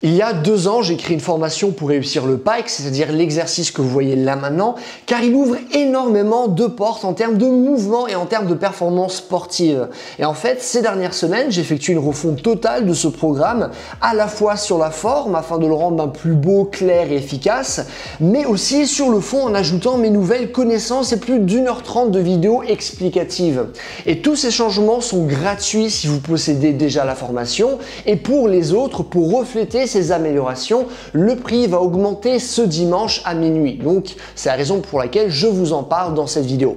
Il y a 2 ans, j'ai créé une formation pour réussir le pike, c'est-à-dire l'exercice que vous voyez là maintenant, car il ouvre énormément de portes en termes de mouvement et en termes de performance sportive. Et en fait, ces dernières semaines, j'ai effectué une refonte totale de ce programme, à la fois sur la forme, afin de le rendre plus beau, clair et efficace, mais aussi sur le fond en ajoutant mes nouvelles connaissances et plus d'1h30 de vidéos explicatives. Et tous ces changements sont gratuits si vous possédez déjà la formation, et pour les autres, pour refléter ces améliorations, le prix va augmenter ce dimanche à minuit. Donc c'est la raison pour laquelle je vous en parle dans cette vidéo.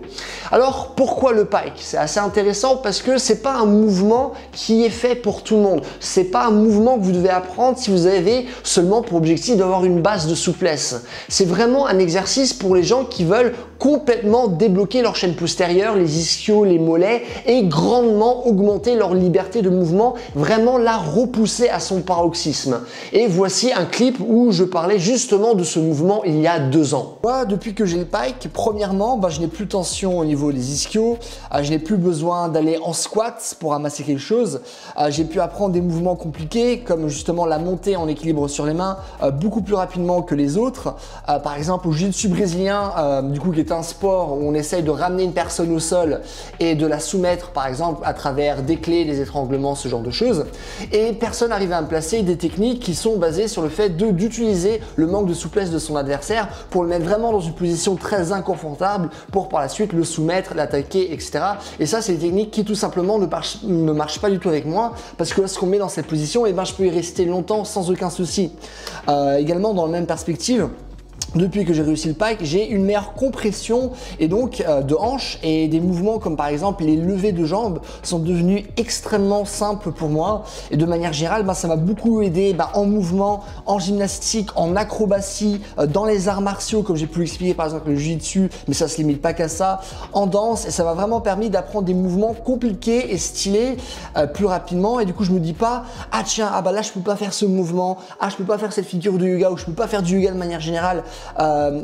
Alors pourquoi le pike? C'est assez intéressant parce que c'est pas un mouvement qui est fait pour tout le monde. C'est pas un mouvement que vous devez apprendre si vous avez seulement pour objectif d'avoir une base de souplesse. C'est vraiment un exercice pour les gens qui veulent complètement débloquer leur chaîne postérieure, les ischios, les mollets et grandement augmenter leur liberté de mouvement, vraiment la repousser à son paroxysme. Et voici un clip où je parlais justement de ce mouvement il y a 2 ans. Moi, depuis que j'ai le pike, premièrement, je n'ai plus de tension au niveau des ischios, je n'ai plus besoin d'aller en squat pour ramasser quelque chose, j'ai pu apprendre des mouvements compliqués comme justement la montée en équilibre sur les mains beaucoup plus rapidement que les autres. Par exemple au jiu-jitsu brésilien, du coup qui est un sport où on essaye de ramener une personne au sol et de la soumettre par exemple à travers des clés, des étranglements, ce genre de choses. Et personne n'arrive à me placer des techniques qui sont basées sur le fait d'utiliser le manque de souplesse de son adversaire pour le mettre vraiment dans une position très inconfortable pour par la suite le soumettre, l'attaquer, etc. Et ça, c'est des techniques qui tout simplement ne marchent pas du tout avec moi parce que lorsqu'on met dans cette position, je peux y rester longtemps sans aucun souci. Également, dans la même perspective, depuis que j'ai réussi le pike, j'ai une meilleure compression et donc de hanches et des mouvements comme par exemple les levées de jambes sont devenus extrêmement simples pour moi et de manière générale ça m'a beaucoup aidé en mouvement, en gymnastique, en acrobatie, dans les arts martiaux comme j'ai pu l'expliquer par exemple le jiu-jitsu, mais ça se limite pas qu'à ça, en danse, et ça m'a vraiment permis d'apprendre des mouvements compliqués et stylés plus rapidement. Et du coup je me dis pas là je peux pas faire ce mouvement, je peux pas faire cette figure de yoga, ou je peux pas faire du yoga de manière générale.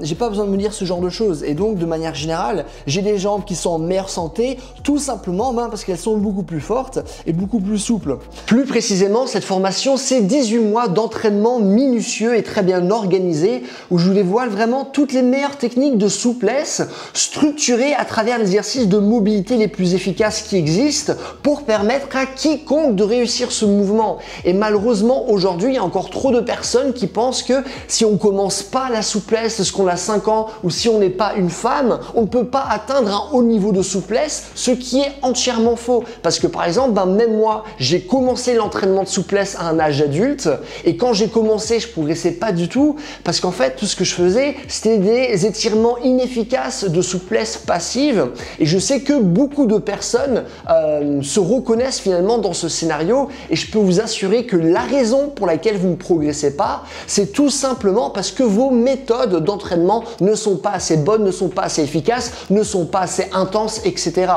J'ai pas besoin de me dire ce genre de choses, et donc de manière générale j'ai des jambes qui sont en meilleure santé tout simplement parce qu'elles sont beaucoup plus fortes et beaucoup plus souples. Plus précisément, cette formation c'est 18 mois d'entraînement minutieux et très bien organisé où je vous dévoile vraiment toutes les meilleures techniques de souplesse structurées à travers les exercices de mobilité les plus efficaces qui existent pour permettre à quiconque de réussir ce mouvement. Et malheureusement aujourd'hui il y a encore trop de personnes qui pensent que si on commence pas la souplesse ce qu'on a 5 ans, ou si on n'est pas une femme, on ne peut pas atteindre un haut niveau de souplesse, ce qui est entièrement faux. Parce que par exemple, même moi, j'ai commencé l'entraînement de souplesse à un âge adulte, et quand j'ai commencé, je progressais pas du tout, parce qu'en fait, tout ce que je faisais, c'était des étirements inefficaces de souplesse passive, et je sais que beaucoup de personnes se reconnaissent finalement dans ce scénario, et je peux vous assurer que la raison pour laquelle vous ne progressez pas, c'est tout simplement parce que vos méthodes d'entraînement ne sont pas assez bonnes, ne sont pas assez efficaces, ne sont pas assez intenses, etc.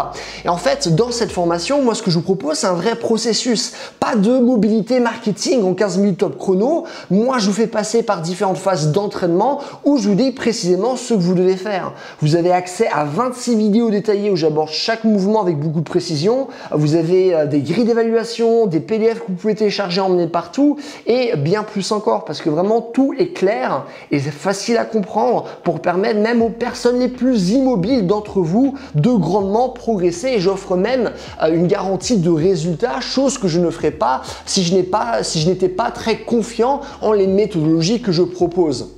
Et en fait, dans cette formation, moi, ce que je vous propose, c'est un vrai processus. Pas de mobilité marketing en 15 minutes top chrono. Moi, je vous fais passer par différentes phases d'entraînement où je vous dis précisément ce que vous devez faire. Vous avez accès à 26 vidéos détaillées où j'aborde chaque mouvement avec beaucoup de précision. Vous avez des grilles d'évaluation, des PDF que vous pouvez télécharger, emmener partout et bien plus encore parce que vraiment tout est clair et c'est facile à comprendre pour permettre même aux personnes les plus immobiles d'entre vous de grandement progresser. Et j'offre même une garantie de résultat, chose que je ne ferais pas si je n'étais pas très confiant en les méthodologies que je propose.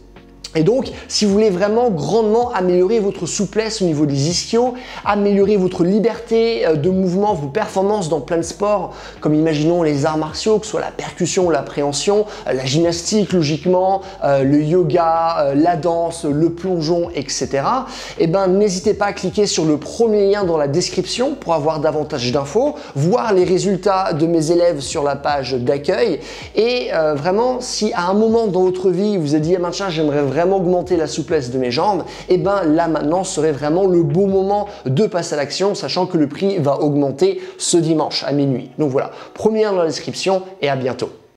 Et donc, si vous voulez vraiment grandement améliorer votre souplesse au niveau des ischios, améliorer votre liberté de mouvement, vos performances dans plein de sports, comme imaginons les arts martiaux, que ce soit la percussion ou l'appréhension, la gymnastique logiquement, le yoga, la danse, le plongeon, etc. N'hésitez pas à cliquer sur le premier lien dans la description pour avoir davantage d'infos, voir les résultats de mes élèves sur la page d'accueil. Et vraiment, si à un moment dans votre vie, vous vous êtes dit j'aimerais vraiment augmenter la souplesse de mes jambes, là maintenant serait vraiment le bon moment de passer à l'action, sachant que le prix va augmenter ce dimanche à minuit. Donc voilà, premier lien dans la description et à bientôt.